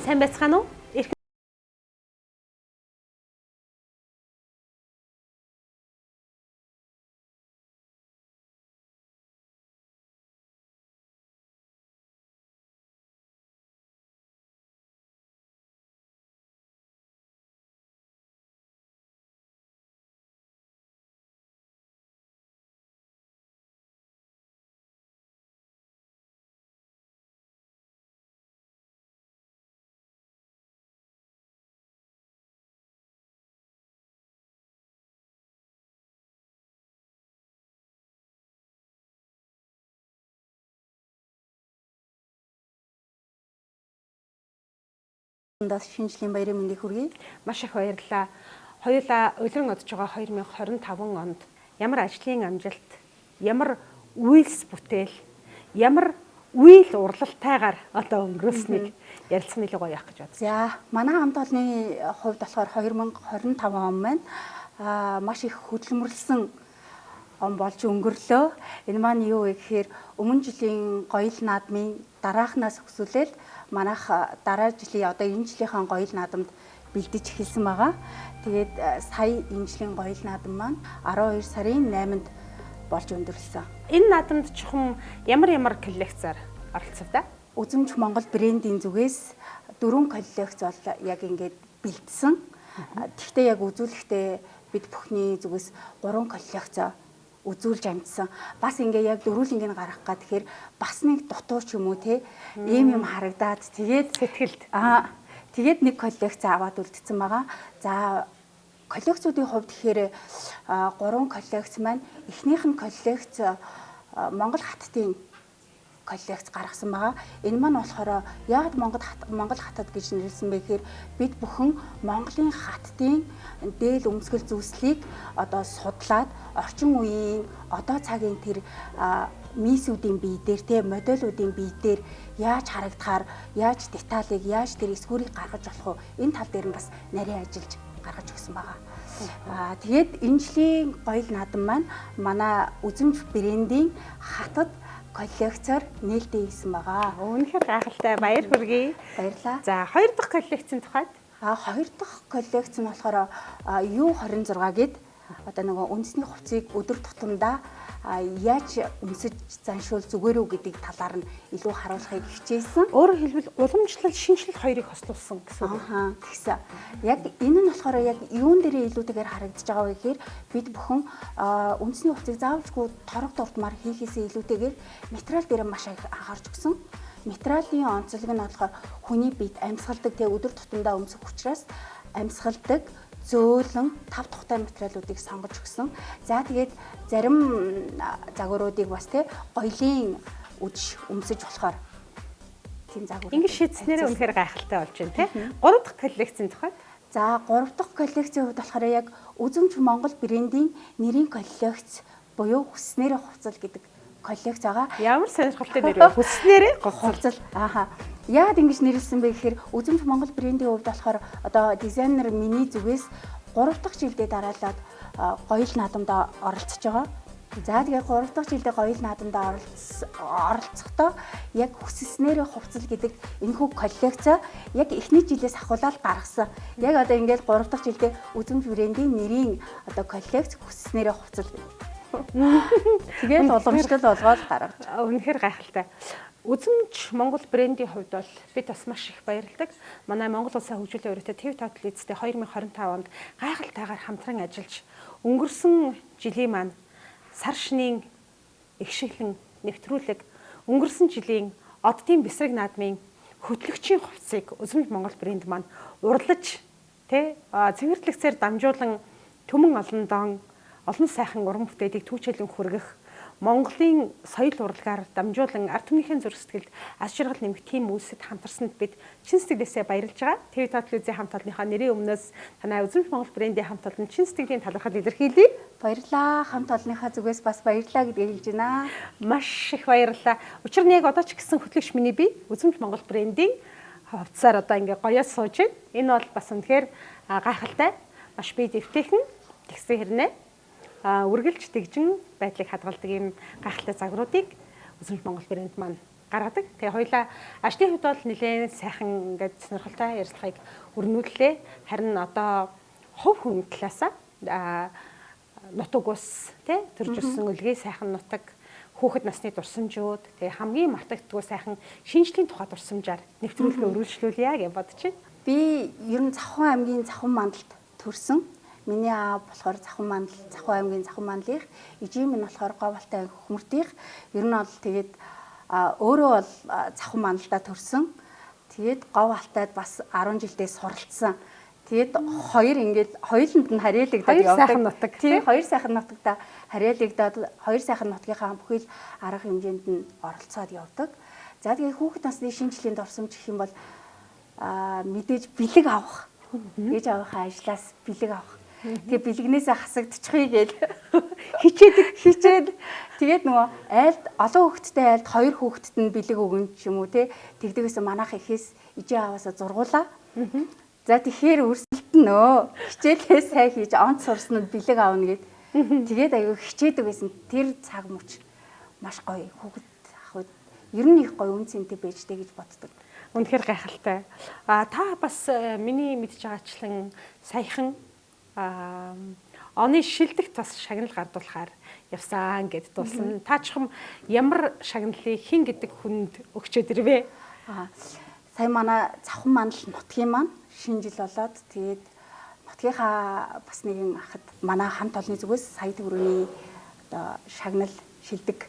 Сайн байцгаана уу? Шинжлэлийн баярын мэндийг хүргэе. Маш их баярлалаа. Хоёулаа улиран одж байгаа 2025 онд ямар ажлын амжилт, ямар үйлс бүтээл, ямар үйл уралтайгаар одоо өнгөрөөснийг ярилцах нэлээд гоё явах гэж бодсон. За, манай хамт олонны хувьд болохоор 2025 он маань маш их хөдөлмөрлсөн он болж өнгөрлөө. Энэ маань юу вэ гэхээр өмнө жилийн гоёл наадмын дараахнаас өксүүлэл манайх дараа жилийн одоо энэ жилийнхаа гоёл наадамд бэлдэж эхэлсэн байгаа. Тэгээд сая энэ жилийн гоёл наадам маань 12 сарын 8-нд болж өндөрлсөн. Энэ наадамд чухам ямар коллекцаар оролцовдаа? Үзэмж Монгол брендийн зүгээс 4 коллекц бол яг ингээд бэлдсэн. Тэгвэл яг үзүүлэхдээ бид бүхний зүгээс 3 коллекц үзүүлж амжсан. Бас ингээ яг дөрүүлэнгийг гаргах га тэгэхээр бас нэг дутуу ч юм уу те ийм юм харагдаад тэгээд Сэтгэлд. Тэгээд нэг коллекц аваад үлдсэн байгаа. За коллекцуудын хувьд тэгэхээр 3 коллекц маань эхнийх нь коллекц Монгол хаттын коллекц гаргасан байгаа. Энэ маань болохоор яг Монгол хатад гэж нэрлсэн бэ гэхээр бид бүхэн Монголын хаттын дээл өмсгөл зүйлслийг одоо судлаад орчин үеийн одоо цагийн тэр мисүүдийн бие дээр те модулуудын бие дээр яаж харагдахаар яаж деталийг яаж тэр эсгүүрийг гаргаж болох вэ? Энэ тал дээр нь бас нарийн ажиллаж гаргаж өгсөн байгаа. Тэгээд энэ жилийн гоёл наадам маань манай үзэмж брендийн хатад коллекцоор нээлттэй хийсэн байгаа. Үнэхээр гайхалтай. Баяр хүргэе. Баярлалаа. За, хоёр дахь коллекцийн тухайд Хоёр дахь коллекц нь болохоор U26 гээд одоо нөгөө үндэсний хувцсыг өдөр тутамдаа яаж өмсөж заншуул зүгээр үү гэдэг талаар нь илүү харуулахыг хичээсэн. Өөрөөр хэлбэл уламжлал, шинжлэл хоёрыг хослуулсан гэсэн үг. Тэгсэн. Яг энэ нь болохоор яг юун дээрээ илүүтэйгээр харагдаж байгаа вэ гэхээр бид бүхэн үндэсний хувцсыг заавалжгүй торог дурдмаар хийхээсээ илүүтэйгээр материал дээр маш их анхаарч өгсөн. Материалын онцлог нь болохоор хүний биед амьсгалдаг тэг өдөр тутамдаа өмсөх учраас амьсгалдаг зөөлөн 5 тухтай материалуудыг сонгож өгсөн. За тэгээд зарим загваруудыг бас те гоёлын үдш өмсөж болохоор тийм загвар. Ингээд шийдснээрээ үнэхээр гайхалтай болж байна те. Гурав дахь коллекцийн тухайд. За 3 дахь коллекцийн хувьд болохоор яг үзэмж Монгол брендийн нэрийн коллекц буюу хүснээрээ хувцал гэдэг коллекц байгаа. Ямар сонирхолтой нэр вэ? Хүснээрээ хувцал. Яагаад ингэж нэрлсэн бэ гэхээр үзэмж Монгол брендийн хувьд болохоор одоо дизайнер миний зүгээс 3 дахь жилдээ дараалаад гоёл наадамд оролцож байгаа. За тэгээ 3 дахь жилдээ гоёл наадамд оролцохдоо яг хүсснээрээ хувцал гэдэг энэхүү коллекц яг эхний жилээс ахуулаад гаргасан. Яг одоо ингээд 3 дахь жилдээ үзэмж брендийн нэрийн одоо коллекц хүсснээрээ хувцал гэдэг. Тэгээд уламжлал болгоод гаргаж. Үнэхээр гайхалтай. Үзэмж Монгол брендийн хувьд бол бид бас маш их баярлагдав. Манай Монгол Улсын хөгжүүлэлт өрөөтэй ТV Total эцэстээ 2025 онд гайхалтайгаар хамтран ажиллаж өнгөрсөн жилийн маань сар шинийн ихшиглэн нэвтрүүлэг өнгөрсөн жилийн оддын бэсрэг наадмын хөтлөгчийн хувцсыг Үзэмж Монгол брэнд маань урлаж цэвэрлэгцээр дамжуулан төмөн олон дон олон сайхан уран бүтээлийг түүчэлэн хүргэх Монголын соёл урлагаар дамжуулан ард түмнийхээ зүрх сэтгэлд аз жаргал нэмэх тийм үйлсэд хамтарсанд бид чин сэтгэлээсээ баярлж байгаа. ТV Total-ийн хамт олонныхоо нэрийн өмнөөс танай Үзэмж Монгол брендийн хамт олон чин сэтгэлийн талархал илэрхийлье. Баярлалаа. Хамт олонныхаа зүгээс бас баярлалаа гэдгийг хэлж байна. Маш их баярлалаа. Учир нь яг одоо ч гэсэн хөтлөгч миний би Үзэмж Монгол брендийн хувцсаар одоо ингээ гоёос сууж байна. Энэ бол бас үнэхээр гайхалтай. Маш бие дэвтэйхэн тэгсэн хэрнээ үргэлж тэгжин байдлыг хадгалдаг юм гайхалтай загваруудыг Үзэмж Монгол брэнд маань гаргадаг. Тэгээ хоёлаа ажлын хувьд бол нэлээд сайхан ингээд сонирхолтой ярилцлагыг өрнүүллээ. Харин одоо хувь хүн талаасаа нутаг ус тий төрж өссөн үлгий сайхан нутаг хүүхэд насны дурсамжууд тэгээ хамгийн мартагддгүй сайхан шинжлэлийн тухай дурсамжаар нэвтрүүлгээ өргөжлүүлье гэж бодож байна. Би ер нь Завхан аймгийн Завхан мандалд төрсөн. Миний аав болохоор Завхан аймгийн Завхан мандлынх, ижийн минь болохоор Говьалтай анги Хөмөртийнх. Ер нь бол тэгээд өөрөө бол Завхан мандалдаа төрсөн. Тэгээд Говьалтайд бас 10 жилдээ суралцсан. Тэгээд хоёуланд нь харьяалагдаад явдаг. Тийм хоёр сайхан нутагта харьяалагдаад хоёр сайхан нутгийнхаа бүхэл арга хэмжээнд нь оролцоод явдаг. За тэгээд хүүхэд насны шинжлэлийн дурсамж гэх юм бол мэдээж бэлэг авах. Ээж аваахаа ажлаас бэлэг авах. Тэгээ бэлгнээсээ хасагдчихъя гээл хичээд тэгээд нөгөө айлд олон хүүхэдтэй айлд хоёр хүүхэдт нь бэлэг өгөн ч юм уу тэгдэгээс манайх ихээс ижээ аваасаа зургуулаа. За тэгэхээр өрсөлдөнөө хичээлээ сайн хийж онц сурсан нь бэлэг аавна гэд тэгээд аягүй хичээдэг байсан. Тэр цаг мөч маш гоё хүүхэд ахуйд ер нь их гоё үн цэнтэй байжтэй гэж боддог. Үнэхээр гайхалтай. Та бас миний мэдж байгаачлан саяхан оны шилдэгт бас шагнал гардуулахаар явсан гэд дуулсан. Таачхан ямар шагналыг хин гэдэг хүнд өгчөөд ирвэ? Сая манай Завхан мандал нутгийн маань шинэ жил болоод тэгээд нутгийнхаа бас нэгэн ахад манай хамт олонны зүгээс сая төгрөгийн одоо шагнал шилдэг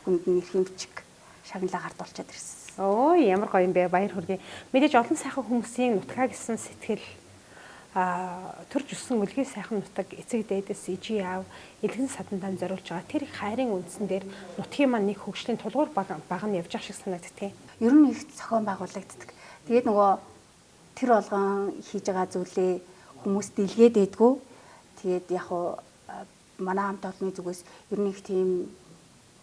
хүнд нь эрх хэмжиг шагналаа гардуулчаад ирсэн. Оо ямар гоё юм бэ, баяр хүргэе. Мэдээж олон сайхан хүмүүсийн нутгаа гэсэн сэтгэл төрж өссөн үлгий сайхан нутаг эцэг дээдээс ижи аав элгэн садандаа зориулж байгаа тэр их хайрын үндсэн дээр нутгийн маань нэг хөгжлийн тулгуур баг нь явж байгаа шиг санагддаг. Ер нь их зохион байгуулагддаг. Тэгээд нөгөө тэр болгон хийж байгаа зүйлээ хүмүүс дэлгээд байдгүй. Тэгээд яг уу манай хамт олонны зүгээс ер нь их тийм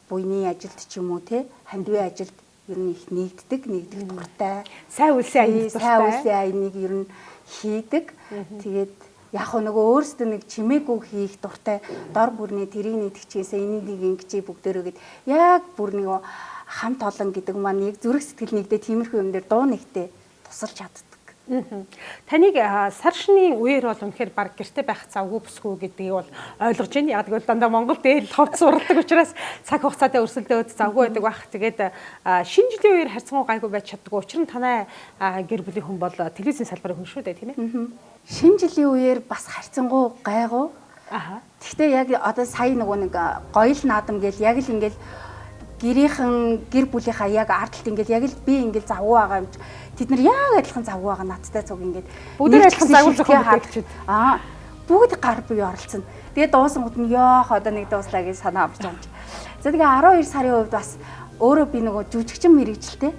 буйны ажилд ч юм уу хандивын ажилд ер нь их нэгддэг дуртай. Сайн үлсийн аяныг ер нь хийдэг. Тэгээд яг нөгөө өөрсдөө нэг чимээгүй хийх дуртай дор бүрний тэрийг нэгтгэжээсээ энийг ингэчээ бүгдээрөө гэд яг бүр нэг хамт олон гэдэг маань яг зүрх сэтгэл нэгдээ тиймэрхүү юм дээр дуу нэгтэй тусалж чаддаг. Таныг сар шины үеэр бол үнэхээр баг гэрте байх завгүй бүсгүй гэдгийг бол ойлгож байна. Яг гэвэл дандаа Монгол дээр ховц суралдаг учраас цаг хугацаатай өрсөлдөөд завгүй байдаг байх. Тэгээд шинэ жилийн үеэр харьцангуй гайгүй байж чаддгүй. Учир нь танай гэр бүлийн хүн бол телевизийн салбарын хүн шүү дээ, тийм ээ. Шинэ жилийн үеэр бас харьцангуй гайгүй. Гэхдээ яг одоо сая нэг гоёл наадам гэл яг л ингээл гэр бүлийнхаа яг ардталт ингээл яг л би ингээл завгүй байгаа юм. Тэд нар яг адилхан завгүй байгаа надтай цуг ингээд бүгд адилхан завгүй зохион бүтээлчд. Бүгд гар бие оролцсон. Тэгээд дуусангууд нь ёох одоо нэг дууслаа гэж санаа авч байгаа юм чи. За тэгээ 12 сарын үед бас өөрөө би нөгөө жүжигчин мэрэгчлээ.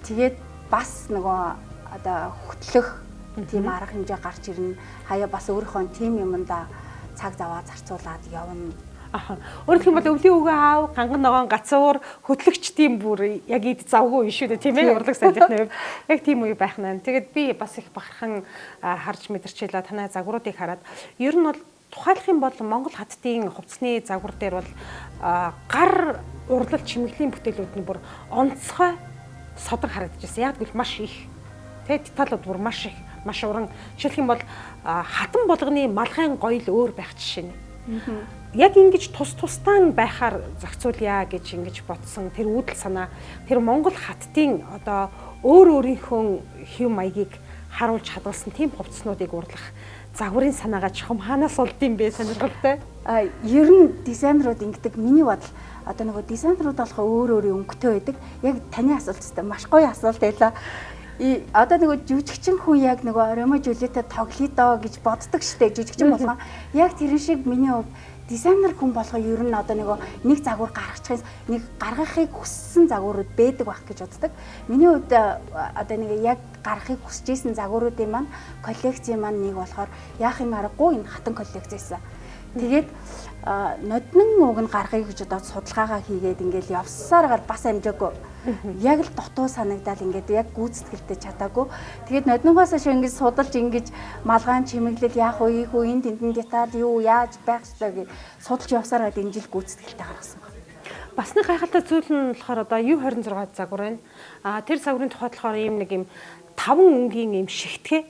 Тэгээд бас нөгөө одоо хөтлөх тийм арга хэмжээ гарч ирнэ. Хаяа бас өөрийнхөө тим юмдаа цаг заваа зарцуулаад явна. Өөрөлдөх юм бол өвлийн үгээ аав, ганган ногоон гацуур, хөтлөгч тийм бүр яг эд завгүй шүү дээ, тийм ээ, урлаг санжихны хувьд. Яг тийм үе байх нь. Тэгээд би бас их бахархан харж мэдэрчээлээ танай загваруудыг хараад. Ер нь бол тухайлах юм бол Монгол хаттын хувцсны загвар дээр бол гар урлал чимэглийн бүтээлүүд нь бүр онцгой содог харагдаж байна. Яг гэвэл маш их. Тэгээд деталууд бүр маш их, маш уран. Жишээлх юм бол хатан болгоны малгайн гоёл өөр байх жишээ нь. Яг ингэж тусдaan байхаар зохицуулъя гэж ингэж бодсон тэр үүдэл санаа тэр Монгол хаттын одоо өөрийнхөө хэв маягийг харуулж хадгалсан тийм хувцснуудыг урлах загварын санаагаа чухам хаанаас олдсон бэ сонирхолтой. Ер нь дизайнерууд ингэдэг миний бодол одоо нөгөө дизайнерууд болохоо өөр өнгөтэй байдаг. Яг таны асуулттай маш гоё асуулт байлаа. Одоо нөгөө жүжигчин хүн яг нөгөө Ромео Жулиетад тоглоё доо гэж боддог штеп жүжигчин болгоо. Яг тэр шиг миний хувьд дизайнер хүн болгоо ер нь одоо нэг загвар гаргачихын нэг гаргахыг хүссэн загварууд байдаг байх гэж боддог. Миний хувьд одоо нэг яг гаргахыг хүсэж исэн загваруудын маань коллекцийн маань нэг болохоор яах юм аргагүй энэ хатан коллекцээс. Тэгээд ноднон уг нь гаргахыг гэж одоо судалгаагаа хийгээд ингээл явсараар бас амжаагүй. Яг л дутуу санагдал ингээд яг гүйцэтгэлтэй чадаагүй. Тэгээд ноднонгоос шиг ингээд судалж ингэж малгаан чимэглэл яах вэ, ийх үү, энэ тентэн деталь юу яаж байх ёстой гэж судалж явсараад энэ жил гүйцэтгэлтэй гаргасан байна. Бас нэг гайхалтай зүйл нь болохоор одоо U26 загвар байна. Тэр загварын тухайд болохоор нэг юм 5 өнгийн юм шигтгэ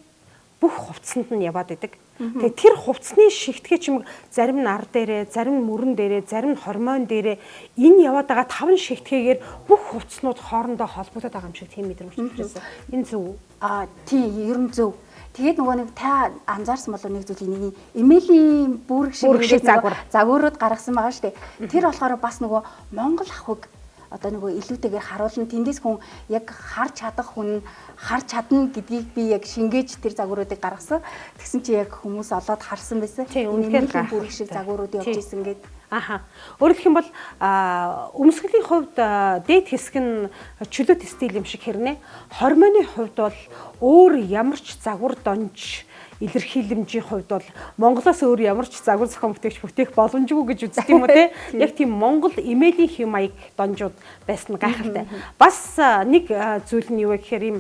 бүх хувцсанд нь яваад идэг. Тэгээ тэр хувцсны шигтгэ чимэг зарим нь ар дээрээ, зарим нь мөрөн дээрээ, зарим нь хормон дээрээ энэ яваад байгаа 5 шигтгээр бүх хувцснууд хоорондоо холбогдоод байгаа юм шиг тийм мэдрэмж төрсөн. Энэ зөв. Тийм, ер нь зөв. Тэгээд нөгөө нэг та анзаарсан болов нэг зүйл нэг эмээлийн бүрэг шиг загварууд гаргасан байгаа шүү дээ. Тэр болохоор бас нөгөө Монгол ахуйг одоо нөгөө илүүтэйгээр харуулна. Тэндээс хүн яг харж чадах хүн харж чадна гэдгийг би яг шингээж тэр загваруудыг гаргасан. Тэгсэн чи яг хүмүүс олоод харсан байсан. Эмээлийн бүрэг шиг загварууд явж исэн гэдэг. Өөрөөр хэлэх юм бол өмсгөлийн хувьд дээд хэсэг нь чөлөөт стил юм шиг хэрнээ. Хормоны хувьд бол өөр ямар ч загвар донж илэрхийлэмжийн хувьд бол Монголоос өөр ямар ч загвар зохион бүтээгч бүтээх боломжгүй гэж үздэг юм уу те. Яг тийм Монгол эмээлийн хэм маяг донжууд байсан гайхалтай. Бас нэг зүйл нь юу вэ гэхээр ийм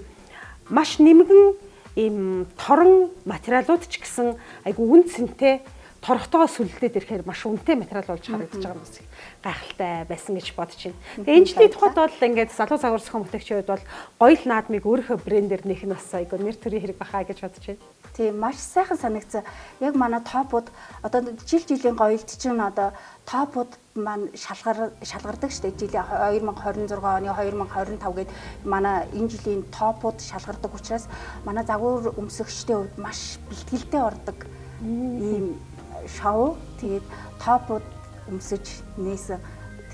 маш нэмгэн ийм торон материалууд ч гэсэн айгу үн цэнтэй торхтойгоо сүлдээд ирэхээр маш үнэтэй материал болж харагдаж байгаа юм шиг гайхалтай байсан гэж бодож байна. Тэгээ энэ жилийн тухайд бол ингээд залуу загвар зохион бүтээгчид бол гоё л наадмыг өөрийнхөө брэндээр нэх нь бас айгу нэр төрийн хэрэг бахаа гэж бодож байна. Тийм, маш сайхан санагдсан. Яг манай топууд одоо жилийн гоёлд чинь одоо топууд маань шалгардаг шүү дээ. Жилийн 2026 оны 2025 гээд манай энэ жилийн топууд шалгардаг учраас манай загвар өмсөгчдийн хувьд маш бэлтгэлтэй ордог ийм шоу. Тэгээд топууд өмсөж нээсэн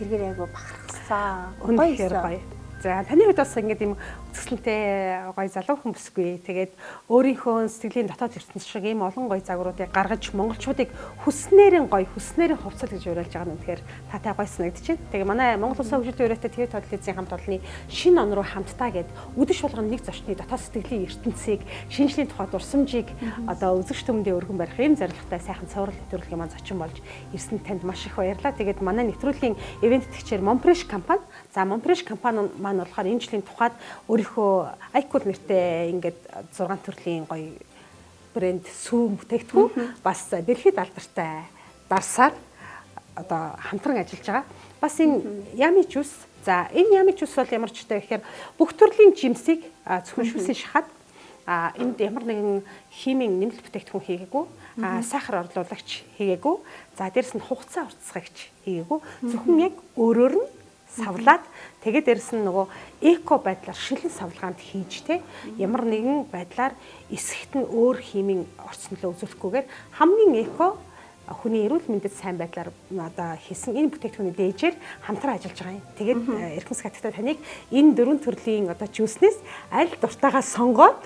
тэргээр айгу бахархсан. Гоё. За таны хувьд бас ингээд юм үзэсгэлэнтэй гоё залуу хүмүүсгүй. Тэгээд өөрийнхөө сэтгэлийн дотоод ертөнц шиг ийм олон гоё загваруудыг гаргаж монголчуудыг хүснээрэн гоё, хүснээрэн хувцал гэж уриалж байгаа нь үнэхээр татай гоё санагдчихэв. Тэгээ манай Монгол Улсын хөгжлийн өрөөтэй TV телевизийн хамт олонны шинэ он руу хамтдаа гээд үдэш болгоно нэг зочны дотоод сэтгэлийн ертөнцийг, шинжлэлийн тухай дурсамжийг одоо үзэгч түмэндээ өргөн барих ийм зорилготой сайхан цуврал нэвтрүүлгийн маань зочин болж ирсэн танд маш их баярлалаа. Тэгээд манай нэвтрүүлгийн ивент тэтгчээр Монпреш компани. За Монпреш компани маань болохоор энэ жилийн тухайд өөрийнхөө Айкул нэртэй ингээд 6 төрлийн гоё брэнд сүүм бүтээгдэхүүн бас дэлхийд алдартай дарсаар одоо хамтран ажиллаж байгаа. Бас энэ Yummy Juice. За энэ Yummy Juice бол ямар ч үстэй гэхээр бүх төрлийн жимсийг зөвхөн шүүсийн шахаад энд ямар нэгэн химийн нэмэлт бүтээгдэхүүн хийгээгүй, сахар орлуулагч хийгээгүй, за дээрэс нь хугацаа уртасгагч хийгээгүй. Зөвхөн яг өөрөөр нь савлаад тэгээд дээрэс нь нөгөө эко байдлаар шилэн савлгаанд хийж те ямар нэгэн байдлаар эсэгт нь өөр химийн орчнолоо үзүүлэхгүйгээр хамгийн эко хүний эрүүл мэндэд сайн байдлаар одоо хийсэн энэ бүтээгдэхүүний дээжээр хамтран ажиллаж байгаа юм. Тэгээд эрхэм сэтгтэй таныг энэ 4 төрлийн одоо жүүснээс аль дуртайгаа сонгоод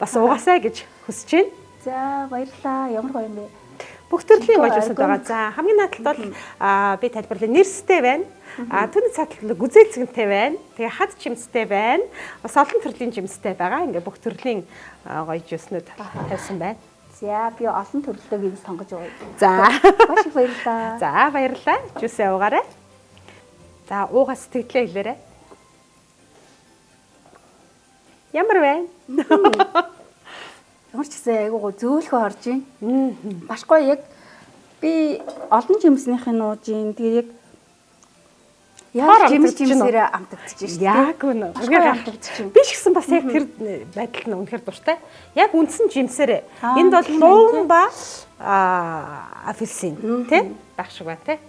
бас угаасаа гэж хүсэж байна. За баярлалаа. Ямар гоё юм бэ? Бүх төрлийн гоё жүүсүүд байгаа. За хамгийн наадталд бол би тайлбарлая. Нэрстэй байна. Түүний цааталд гүзээлцгэнтэй байна. Тэгээ хад жимстэй байна. Бас олон төрлийн жимстэй байгаа. Ингээ бүх төрлийн гоё жүүснүүд тавьсан байна. За би олон төрлөөг сонгож байгаа. За маш их баярлалаа. За баярлалаа. Жүүсээ уугаарай. За уугаа сэтгэлээ хэлээрэй. Ямар байна? Ямар ч гэсэн айгуу зөөлхөө орж байна. Маш гоё яг би олон жимснийхээ нууж ин тэгээд яг жимсээр амтагдчих шүү дээ. Яг үнэ. Би ч гэсэн бас яг тэр байдал нь үнэхээр дуртай. Яг үндсэн жимсээр. Энд бол луун ба апельсин тий байх шиг байна тий.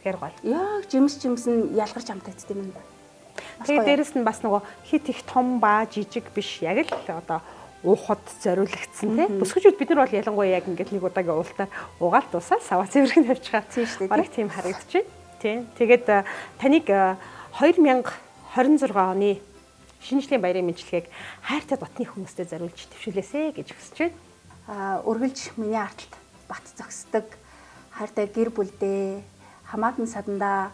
Тэгэхээр гоё. Яг жимс нь ялгарч амтагддаг юм байна. Тэгээд дээрэс нь бас нөгөө хит их том ба жижиг биш яг л одоо уухад зориулагдсан тий. Бүсгүүчүүд бид нар бол ялангуяа яг ингээд нэг удаагийн уултаар угаал дуусаад саваа цэвэрхэн тавьчихаа. Тийм шүү дээ. Бараг тийм харагдаж байна. Тийм. Тэгээд таныг 2026 оны шинжлэлийн баярын мэндчилгээг хайртай дотны хүмүүстэй зориулж төвшүүлээсэй гэж хүсэж байна. Үргэлж миний арталт бат зогсдог хайртай гэр бүлдээ хамаатан садандаа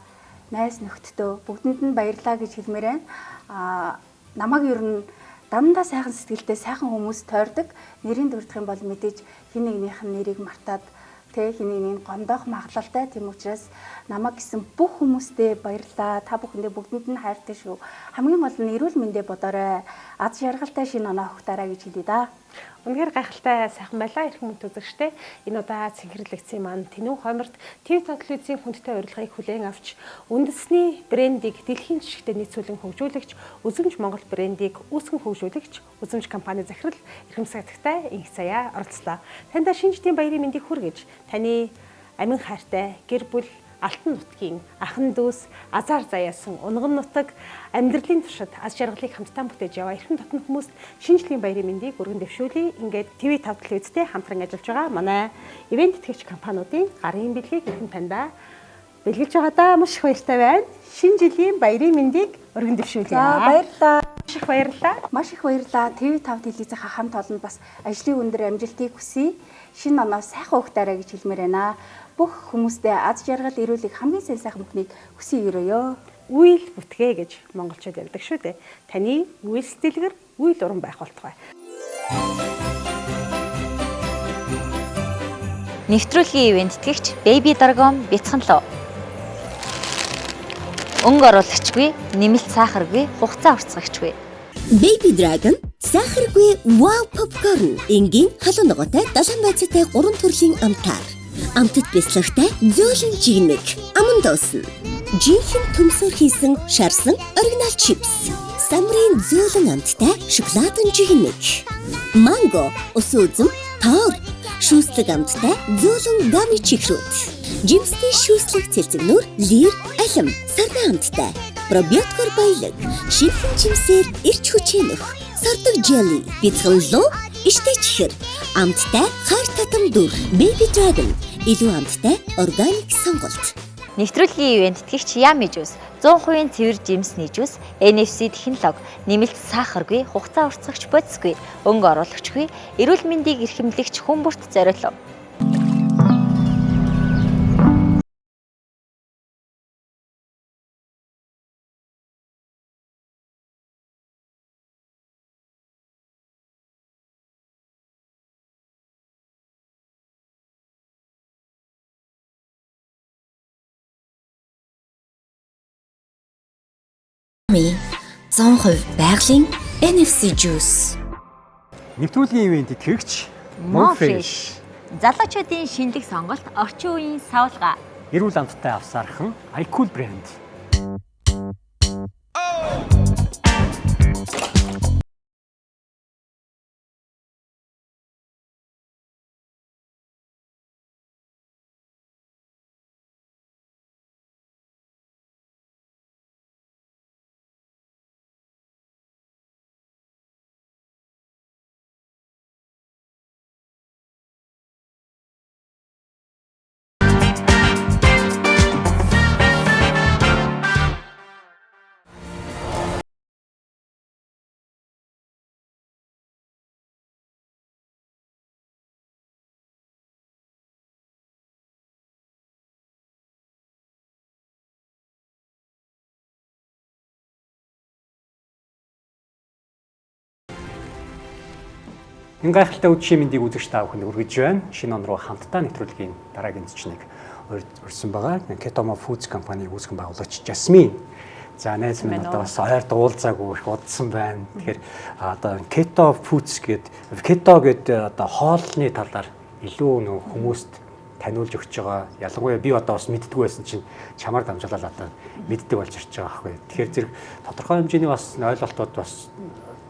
найз нөхдөдөө бүгдэнд нь баярлалаа гэж хэлмээр байна. Намайг ер нь дандаа сайхан сэтгэлтэй сайхан хүмүүс тойрдог. Нэрийн дурдах юм бол мэдээж хин нэгнийх нь нэрийг мартаад Тэ хэнийг нэг гомдоох магадлалтай. Тийм учраас намайг гэсэн бүх хүмүүстээ баярлалаа. Та бүхэндээ бүгдэнд нь хайртай шүү. Хамгийн гол нь эрүүл мэндэ бодоорой. Аз жаргалтай шинэ оноо өгтаарай гэж хэлье да. Үнэхээр гайхалтай сайхан байлаа эрх мөнт үзэгчтэй. Энэ удаа цэнхэрлэгцийн маань Тэнүү хойморт ТV телевизийн хүндтэй урилгыг хүлээн авч үндэсний брендийг дэлхийн жишгтээ нийцүүлэн хөгжүүлэгч, Үзэмж Монгол брендийг үүсгэн хөгжүүлэгч, Үзэмж компани захирал эрхэмсэгдэгтэй Инх Заяа оролцлоо. Таньда шинжтийн баярын мэндийг хүргэж таны амин хайртай гэр бүл Алтан нутгийн ахан дүүс Азар заяасан унган нутаг амьдралын туршид аз жаргалыг хамтдаа бүтээж яваа эрхэм татна хүмүүст шинжлэхийн баярын мэндийг өргөн дэвшүүлье. Ингээд ТV телевизтэй хамтран ажиллаж байгаа манай ивент тэтгэгч компаниудын гарын бэлгийг эрхэм таньдаа бэлгэлж байгаадаа маш их баяртай байна. Шинэ жилийн баярын мэндийг өргөн дэвшүүлье. Баярлалаа. Маш их баярлалаа. Маш их баярлалаа. ТV5 телевизийн хамт олонд бас ажлын өндөр амжилтыг хүсье. Шинэ оноо сайхан өгтаарай гэж хэлмээр байна. Бүх хүмүүстээ аз жаргал эрүүлэг хамгийн сайхан бүхнийг хүсье өрөөё. Үйл бүтгээ гэж монголчууд ярьдаг шүү дээ. Таны үйлс дэлгэр үйл уран байх болтугай. Нэвтрүүлгийн ивент тэтгэгч Baby Dragon бяцхан лөө. Өнгө оруулагчгүй, нэмэлт сахаргүй, хугацаа уртсагчгүй. Baby Dragon сахаргүй wow popcorn. Энгийн халуун ногоотой 7 байцаатай 3 төрлийн амтаар. Амтд бяцлагтай зөөлөн жигнэг, аман дуусна. Жинхэнэ төмсөөр хийсэн шарсан оригинал чипс. Самрын зөөлөн амттай шоколадын жигнэг. Манго, ус үзэм, тоор. Шүүслэг амттай зөөлөн гами чихрүүд. Жимсний шүүслэг цэлцэгнүүр, лир, алим, сарна амттай. Пробиотикор баялаг, шинхэн жимсээр эрч хүчээнөх. Сардаг jelly, бяцхан лөө, иштэй чихэр. Амттай хар татам дүр. Baby Dragon, илүү амттай органик сонголт. Нэвтрүүлгийн ивент тэтгэгч Yummy Juice 100% цэвэр жимсний жуус, NFC технологи, нэмэлт сахаргүй, хугацаа уртсагч бодисгүй, өнгө оруулагчгүй, эрүүл мэндийг эрхэмлэгч хүн бүрт зориулав. Ми 100% байгалийн NFC juice. Нэвтрүүлгийн ивент тэтгэгч Monfresh. Залуучуудын шинэлэг сонголт, орчин үеийн савлгаа. эрүүл амттай авсаархан iCool брэнд. Энэ гайхалтай үдшийн мэндийг үзэгч та бүхэнд хүргэж байна. Шинэ он руу хамтдаа нэвтрүүлгийн дараагийн зочныг урьдчилсан байгаа. Ketomo Foods компани үүсгэн байгуулагч Жасмин. За найз минь одоо бас ойр дуулзаагүй их удсан байна. Тэгэхээр одоо Keto Foods гэдэг одоо хоолны талаар илүү нөө хүмүүст таниулж өгч байгаа. Ялангуяа би одоо бас мэддэггүй байсан чинь чамаар дамжуулаад одоо мэддэг болж ирж байгаа аахгүй. Тэгэхээр зэрэг тодорхой хэмжээний бас ойлголтууд бас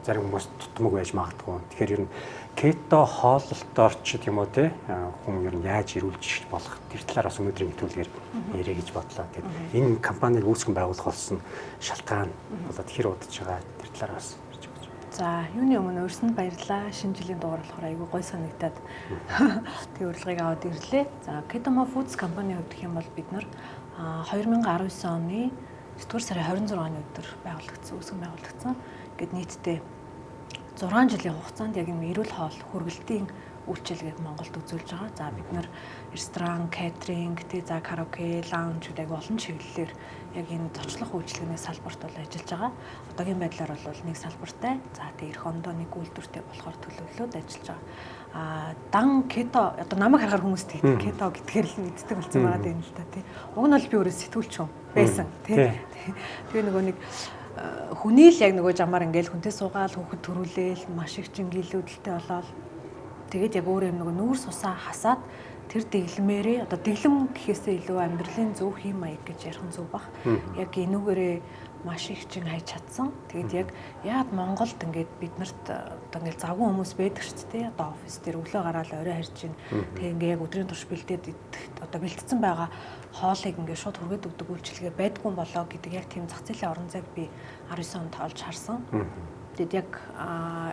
зарим хүмүүс тутмаг байж магадгүй. Тэгэхээр ер нь кето хооллолтоор ч юм уу те хүн ер нь яаж ирүүлж болох тэр талаар бас өнөөдрийн нэвтрүүлгээр ярэ гэж бодлоо. Тэгэхээр энэ компаниг үүсгэн байгуулах болсон шалтгаан болоод хэр удаж байгаа тэр талаар бас ярьж өгч байна. За юуны өмнө өөрсөнд баярлалаа. Шинэ жилийн дугаар болохоор айгүй гой санагдаад тэг урилгыг аваад ирлээ. За Ketomo Foods компанийн хувьд гэх юм бол бид нар 2019 оны 9-р сарын 26-ны өдөр үүсгэн байгуулагдсан. Гэт нийтдээ 6 жилийн хугацаанд яг энэ эрүүл хоол хүргэлтийн үйлчилгээг Монголд үзүүлж байгаа. За бид нэр ресторан, кейтеринг, за караоке, лаунж гэдэг олон чиглэлээр яг энэ зочлох үйлчилгээний салбарт бол ажиллаж байгаа. Одоогийн байдлаар бол нэг салбартай. За тэгээ эх ондоо нэг үйлдвэртэй болохоор төлөвлөлөөд ажиллаж байгаа. Дан кето одоо намайг харахаар хүмүүс тийм кето гэдгээр л мэддэг болсон байгаа юм л та тий. Уг нь бол би өөрөө сэтгүүлч хүн байсан тий. Тэгээ нөгөө нэг хүний л яг нөгөө жамаар ингээл хүнтэй суугаал хүүхэд төрүүлээл маш их жингилүүдэлтэй болоод тэгээд яг өөр юм нөгөө нүүр сусаа хасаад тэр дэглэмээрээ одоо дэглэм гэхээсээ илүү амьдралын зөв хэм маяг гэж ярих нь зөв бах. Яг энүүгээрээ маш их чин хайж чадсан. Тэгээд яг яад Монголд ингээд биднэрт одоо ингээд завгүй хүмүүс байдаг шүү дээ. Одоо офис дээр өглөө гараад орой харж чинь тэгээд ингээд яг өдрийн турш бэлдээд одоо бэлдсэн байгаа хоолыг ингээд шууд хүргээд өгдөг үйлчилгээ байдгүй болоо гэдэг яг тийм зах зээлийн орон зайг би 19 онд тоолж харсан. Тэгэд яг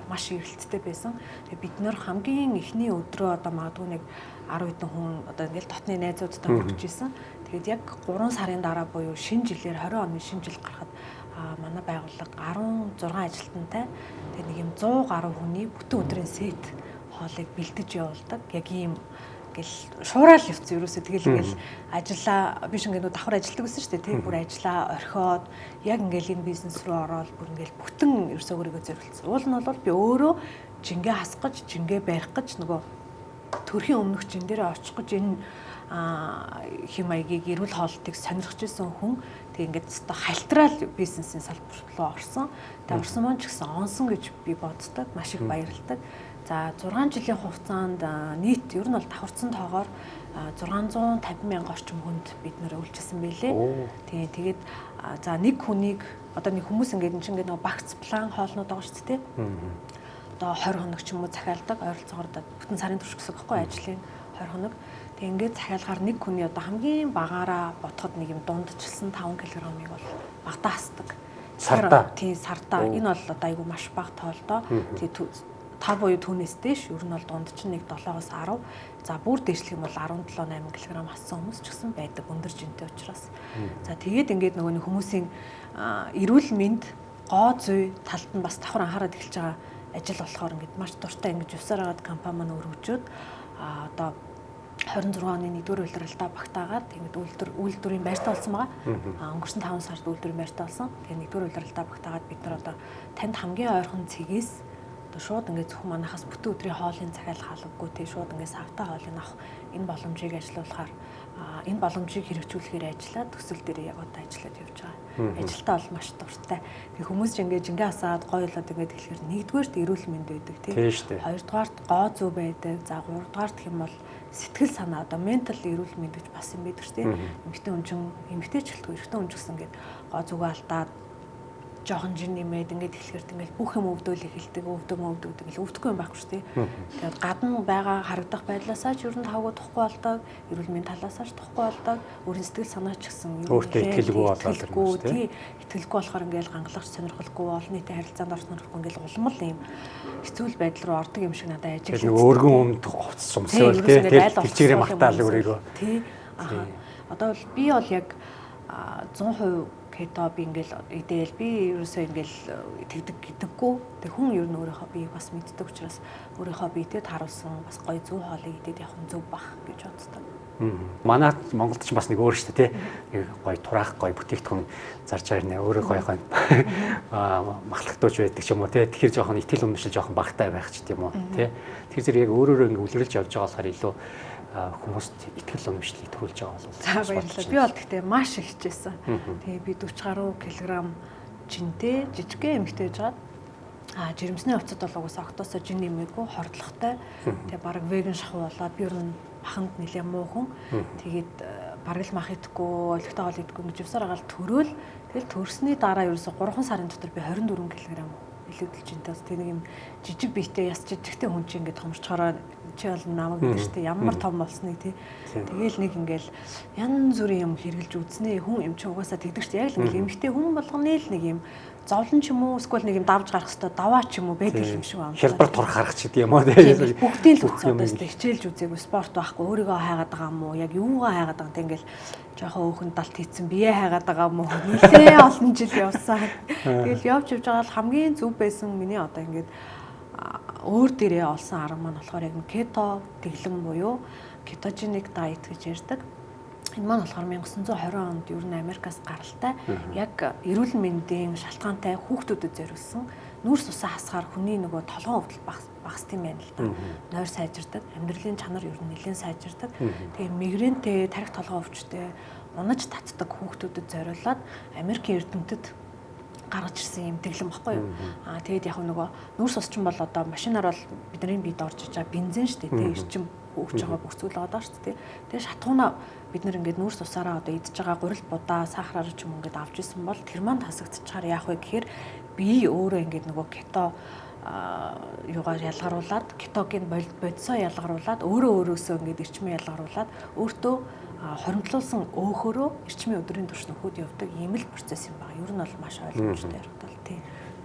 маш эргэлттэй байсан. Тэгээд бид нэр хамгийн эхний өдрөө одоо магадгүй нэг 10 хэдэн хүн одоо ингээл дотны найзуудтай хүрч ирсэн. Тэгээд яг 3 сарын дараа буюу шинэ жилээр 20 оны шинэ жил гарахад манай байгууллага 16 ажилтнтай тэгээд нэг юм 100 гаруй хүний бүтэн өдрийн сет хоолыг бэлдэж явуулдаг. Яг ийм гэл шуурал явцсан ерөөсөө тэгэл ингээл ажиллаа биш ингээд давхар ажилтдаг гэсэн шүү дээ тийм бүр ажиллаа орхиод яг ингээл энэ бизнес руу ороод бүр ингээл бүтэн ерөөсөө өөрийгөө зориулсан. Уул нь бол би өөрөө жингээ хасгаж жингээ барих гэж нөгөө төрхийн өмнөх чин дээр очих гэж энэ хэм маягийг эрүүл хоолтыг сонирхож исэн хүн тэг ингээд өстой халтраал бизнесийн салбар руу орсон. Тэг орсон маань ч гэсэн онсон гэж би боддог. Маш их баярлалтай. За 6 жилийн хугацаанд нийт ер нь бол давхарцсан тоогоор 650 мянган орчим хүнд бид нэр үйлчилсэн байлээ. Тэгээд за нэг хүнийг одоо нэг хүмүүс ингээд нэг багц план хоолнууд байгаа шүү дээ. Одоо 20 хоног ч юм уу захиалдаг ойролцоогоор бүтэн сарын турш гэсэн байхгүй ажлын 20 хоног. Тэг ингээд захиалгаар нэг хүний одоо хамгийн багаараа бодоход нэг юм дундчилсан 5 кг-ыг бол багтаа хасдаг. Сардаа. Тийм сардаа. Энэ бол одоо айгүй маш бага тоолдоо. Тэгээд та буюу түүнээс дээш ер нь бол дунд чинь нэг 7-оос 10. За бүр дээшлэх юм бол 17-8 кг хассан хүмүүс ч гэсэн байдаг өндөр жинтэй учраас. За тэгээд ингээд нөгөө хүмүүсийн эрүүл мэнд гоо зүй талд нь бас давхар анхаарал эхэлж байгаа ажил болохоор ингээд маш дуртай ингэж явсаар хагаад компани маань өргөжөөд одоо 26 оны 1-р улиралтаа багтаагаад тэгээд үйлдвэрийн байртаа болсон байгаа. Өнгөрсөн 5 сард үйлдвэрийн байртаа болсон. Тэгээд 1-р улиралтаа багтаагаад бид нар одоо танд хамгийн ойрхон цэгээс одоо шууд ингээд зөвхөн манахаас бүтэн өдрийн хоолын цагаал хаалгагүй тий шууд ингээд савтаа хоолыг авах энэ боломжийг ажилуулахаар энэ боломжийг хэрэгжүүлэхээр ажиллаад төсөл дээр яг одоо ажиллаад явж байгаа. Ажилтаа бол маш дуртай. Тэг хүмүүс ч ингээд жингээ асаад гоёлоод ингээд тэгэхээр нэгдүгээрт эрүүл мэнд байдаг тий. Хоёрдугаарт гоо зүй байдаг. За гуравдугаарт гэх юм бол сэтгэл санаа одоо ментал эрүүл мэнд гэж бас юм байдаг шүү дээ. Эмэгтэй хүн чинь эмэгтэй ч хэлтгүй эрэгтэй хүн ч гэсэн ингээд гоо зүгээ алдаад жоохон жин нэмээд ингээд эхлэхээр ингээд бүх юм өвдөөл эхэлдэг, өвдөгдөг ингээл өвдөхгүй юм байхгүй шүү дээ. Тэгээд гадна байгаа харагдах байдлаасаа ч ер нь тавгүй тухгүй болдог, эрүүл мэндийн талаасаа ч тухгүй болдог, өөрийн сэтгэл санаа ч гэсэн өөртөө итгэлгүй болоод ирнэ шүү дээ. Итгэлгүй болохоор ингээд гангалагч сонирхолгүй, олон нийтийн харилцаанд орснорхгүй ингээд улмал юм хэцүү байдал руу ордог юм шиг надад ажиглаж. Тэгээд өөргөн өмд хувцас сумсвал тий тэлчээрээ магтаал өөрийгөө. Тий. Одоо бол би бол яг 100% кето би ингээл идээл би ерөөсөө ингээл тэгдэг гэдэггүй. Тэг хүн ер нь өөрийнхөө биеийг бас мэддэг учраас өөрийнхөө биетэд харуулсан бас гоё зөв хоолыг идээд явах нь зөв бах гэж боддог. Манай Монголд ч бас нэг өөр шүү дээ тий. Гоё тураах гоё бүтээгдэхүүн зарж байгаа нэ өөрөө гоё махлагтууж байдаг ч юм уу тий. Тэгэхээр жоохон итгэл үнэмшил жоохон багтай байх ч тийм үү тий. Тэр зэрэг яг өөрөөрөө ингээ үлрэлж явж байгаа болохоор илүү хүмүүст итгэл үнэмшлийг төрүүлж байгаа бол. За баярлалаа. Би бол гэхдээ маш их хичээсэн. Тэгээ би 40 гаруй килограмм жинтэй жижигхэн эмэгтэй байж байгаа. Жирэмсний хувцад бол угсаа октоосоо жин нэмээгүй хордлоготой. Тэгээ бараг веган шахуу болоод би ер нь маханд нэлээд муу хүн. Тэгээд бараг л мах идэхгүй, өлегтэй хоол идэхгүй гэж явсаар агаал төрөөл. Тэгэл төрсний дараа ерөөсө 3 сарын дотор би 24 кг илүүдэлж энэ бас тэг нэг юм жижиг биетэй яс жижигтэй хүн чинь ингээд томорчхороо чи бол намайг мэдэн штэ ямар том болсныг тий. Тэгээл нэг ингээл янз бүрийн юм хэрглэж үзнэ хүн юм чи угаасаа тэгдэг штэ яг л ингээл эмхтэй хүн болгоны л нэг юм зовлон ч юм уу эсвэл нэг юм давж гарах хэвээр даваа ч юм уу байдаг юм шиг байна. Хялбар турх харах ч гэдэг юм уу тий. Бүгдийг л үтсэн одоо хичээлж үзээгүй спорт байхгүй өөрийгөө хайгаад байгаа юм уу яг юугаа хайгаад байгаа юм ингээл жоохон өөхөн далт хийцэн бие хайгаад байгаа юм уу нэлээ олон жил явсан. Тэгэл явж байгаа л хамгийн зөв байсан миний одоо ингээд өөр дээрээ олсон арга маань болохоор яг кето дэглэм буюу ketogenic diet гэж ярьдаг. Энэ маань болохоор 1920 онд ер нь Америкаас гаралтай яг эрүүл мэндийн шалтгаантай хүүхдүүдэд зориулсан нүүрс усаа хасгаар хүний нөгөө толгойн өвдөл багасд юм байна л да. Нойр сайжирдаг, амьдралын чанар ер нь нэлээд сайжирдаг. Тэгээ мигрэнтэй, тарих толгой өвчтэй, унаж татдаг хүүхдүүдэд зориулаад Америкийн эрдэмтэд гаргаж ирсэн юм дэглэм баггүй юу. Тэгээд яг нөгөө нүүрс ус чинь бол одоо машинаар бол бидний биед орж иж байгаа бензин шүү дээ. Тэгээ эрчим өгч байгаа бүх зүйл байгаа шүү дээ. Тэгээ шатгуунаа бид нэр ингээд нүүрс усаараа одоо идж байгаа гурил будаа сахараар ч юм ингээд авч исэн бол тэр маань тасагдчихаар яах вэ гэхээр бие өөрөө ингээд нөгөө кето юугаар ялгаруулад кетогийн бодисоо ялгаруулад өөрөөсөө ингээд эрчмээ ялгаруулад өөртөө хоримтлуулсан өөхөөрөө эрчмийн өдрийн турш нөхөд явдаг ийм л процесс юм байна. Ер нь бол маш ойлгомжтой яригдал тийм.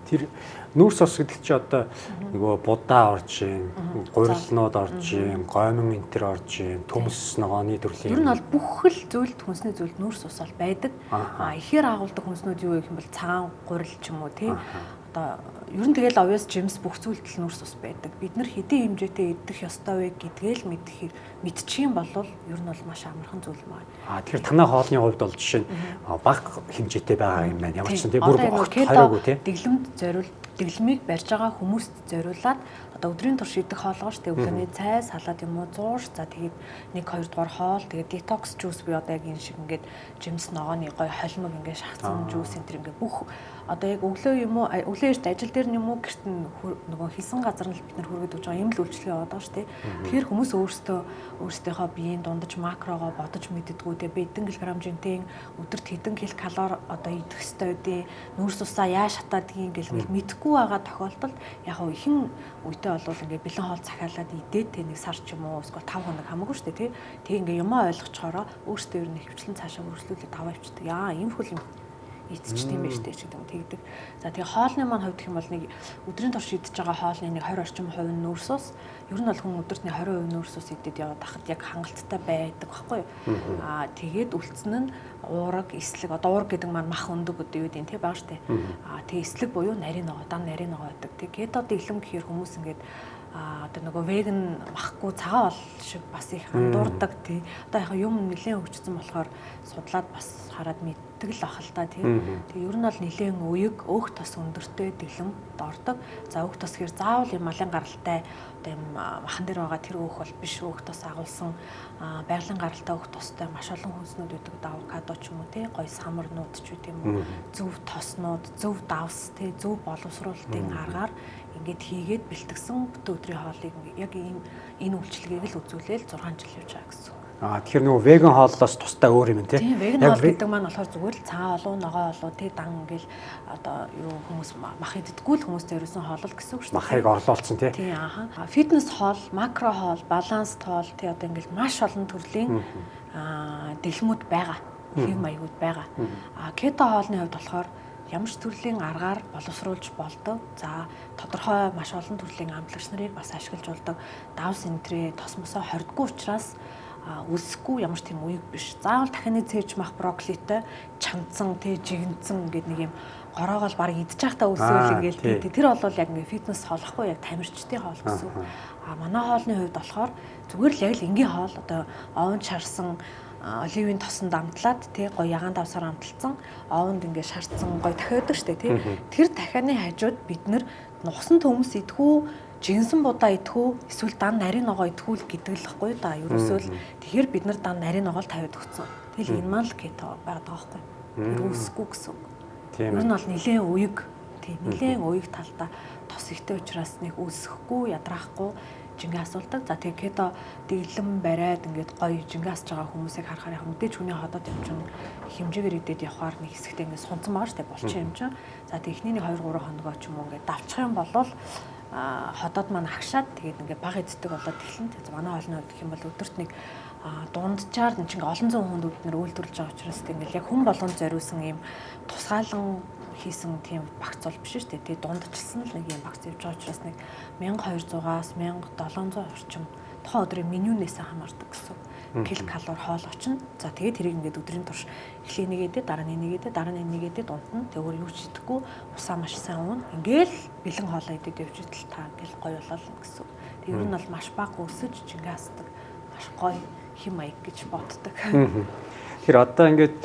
Тэр нүүрс ус гэдэг чи одоо нөгөө будаа орж ийн, гурилнууд орж ийн, гомин энтер орж ийн, төмс ногооны төрлийн. Ер нь бол бүх л зүйлд хүнсний зүйлд нүүрс ус бол байдаг. Ихээр агуулдаг хүнснүүд юу гэх юм бол цагаан, гурил ч юм уу тийм. Одоо ер нь тэгэл obvious жимс бүх зүйлд л нүүрс ус байдаг. Бид нар хэдийн хэмжээтэй идэх ёстой вэ гэдгээл мэдчих юм бол ер нь бол маш амархан зүйл байна. Тэгэхээр танай хоолны хувьд бол жишээ нь бага хэмжээтэй байгаа юм байна. Ямар ч тийм бүр хайраагүй тийм. Дэглэмд дэглэмийг барьж байгаа хүмүүст зориулаад одоо өдрийн турш идэх хоолгоо штэ өглөөний цай, салаад юм уу, зуурш, за тэгээд 1-2 дугаар хоол, тэгээд детокс жуус буюу одоо яг энэ шиг ингээд жимс ногооны гой холимог ингээд шахсан жуус энэ төр ингээд бүх одоо яг өглөө юм уу, өглөө эрт ажил дээр юм уу гэрт нөгөө хийсэн газар нь бид нар хүргээд өгч байгаа юм л үйлчлэгээ яваад байгаа штэ. Тэгэхээр хүмүүс өөрсдийнхөө биеийн дундаж макрогоо бодож мэддэггүй те эдэн килограммжинтэй өдөрт хэдэн кил калори одоо идэх ёстой үү, нүүрс усаа яаж шатаадгийг ингээл мэдэхгүй байгаа тохиолдолд яг ихэнх үедээ бол ингээд бэлэн хоол захиалаад идээд те нэг сар ч юм уу эсвэл 5 хоног хамаагүй шүү дээ тий ингээ юмаа ойлгочхороо өөртөө ер нь хөвчлэн цаашаа өргөжлүүлээд аваа ивчдэг. Ийм хөл юм идчих тийм байж тээ ч гэдэг юм тэгдэг. За тэгээ хоолны маань хувьд гэх юм бол нэг өдрийн турш идж байгаа хоолны нэг 20 орчим хувь нь нүүрс ус. Ер нь бол хүн өдөрт нэг 20% нүүрс ус идээд яваад хахад яг хангалттай байдаг байхгүй юу? Тэгээд үлдсэн нь уураг, эслэг. Одоо уураг гэдэг маань мах өндөг гэдэг юу гэдэг тий баа штэ. Тэгээ эслэг буюу нарийн ногоо, дан нарийн ногоо байдаг. Тэгээ кето дэглэм гэхээр хүмүүс ингээд одоо нөгөө веган махгүй цагаан ол шиг бас их андуурдаг тий. Одоо яг юм нэлээд хөгжсөн болохоор судлаад бас хараад мэддэг л ах л та тий. Тэгээ ер нь бол нэлээд үеиг өөх тос өндөртэй дэглэм дордог. За өөх тос гэхээр заавал юм малын гаралтай одоо юм махан дээр байгаа тэр өөх бол биш, өөх тос агуулсан байгалийн гаралтай өөх тостой маш олон хүнснүүд үүдэг. Авокадо ч юм уу тий, гоё самарнууд ч үт юм уу, зөв тоснууд, зөв давс тий, зөв боловсруулалтын аргаар ингээд хийгээд бэлтгэсэн бүтэн өдрийн хоолыг яг энэ үйлчлэгийг л үзүүлээл 6 жил явж байгаа гэсэн. Тэгэхээр нөгөө веган хооллоос тустай өөр юм тий. Тийм, веган хоол гэдэг маань болохоор зүгээр л цаа олоо, ногоо олоо тий дан ингээл одоо юу хүмүүс мах иддэггүй л хүмүүс зориулсан хоол гэсэн үг шүү дээ. Махыг орлуулсан тий. Тийм фитнес хоол, макро хоол, баланс хоол тий одоо ингээл маш олон төрлийн дэглэмүүд байгаа. Хэв маягууд байгаа. Кето хоолны хувьд болохоор ямар ч төрлийн аргаар боловсруулж болдог. За тодорхой маш олон төрлийн амтлагч нарыг бас ашиглаж болдог. Давс энтрээ тосмосоо хордгоо учраас үлсэхгүй ямар ч тийм үеиг биш. Заавал дахины цээж мах брокколитой чанцсан, тий жигэнцэн гэдэг нэг юм гороогоол баг идчих тахта үлсээл ингээл тэр бол яг ингээ фитнес хоолохгүй яг тамирчдын хоол гэсэн. Манай хоолны хувьд болохоор зүгээр л яг л энгийн хоол одоо овн шарсан оливын тосонд амтлаад тий гоё ягаан давсаар амталцсан овонд ингээ шаардсан гоё дахиадаг штэ тий тэр дахианы хажууд бид нар нугсан төмс идэхүү жинсэн будаа идэхүү эсвэл дан нарийн ногоо идэхүү л гэдэг л байхгүй да ерөөсөө л тэгэхээр бид нар дан нарийн ногоол тавиад өгсөн тэгэл энэ маань л кето байгаа байхгүй тэр үүсэхгүй гэсэн үг тийм ер нь бол нэлээд үеиг тий нэлээд үеиг талдаа тос ихтэй учраас нэг үүсэхгүй ядраахгүй жингээ асуулдаг. За тэгээ кето дэглэм бариад ингээд гоё жингээ асж байгаа хүмүүсийг харахаар яг мэдээж хүний ходоод явчихна хэмжээгээр идээд явахаар нэг хэсэгтээ ингээд сунцсан байгаа штэ булчин юм чинь. За тэгээ эхний 1-2-3 хоногоо ч юм уу ингээд давчих юм бол ходоод маань агшаад тэгээд ингээд баг иддэг болоод эхлэн. Тэгээ манай хоолны хувьд гэх юм бол өдөрт нэг дунджаар энэ чинь олон зуун хүнд бид нэр үйлдвэрлэж байгаа учраас тэгээд яг хүн болгонд зориулсан ийм тусгаалan хийсэн тийм багц бол биш шүү дээ. Тэгээ дундчилсан л нэг юм багц явж байгаа учраас нэг 1200-аас 1700 орчим тухайн өдрийн менюнээс хамаардаг гэсэн. Кил калори хоол очно. За тэгээд тэрийг ингээд өдрийн турш эхлээ нэгээдээ дараа нь нэгээдээ дараа нь нэгээдээ дунд нь тэгвэр юу ч идэхгүй усаа маш сайн уун. Ингээл бэлэн хоолоо идээд явж идэл та ингээл гоё болол гэсэн. Тэр нь бол маш бага өсөж жингасдаг. Маш гоё хэм маяг гэж боддог. Тэгэхээр одоо ингээд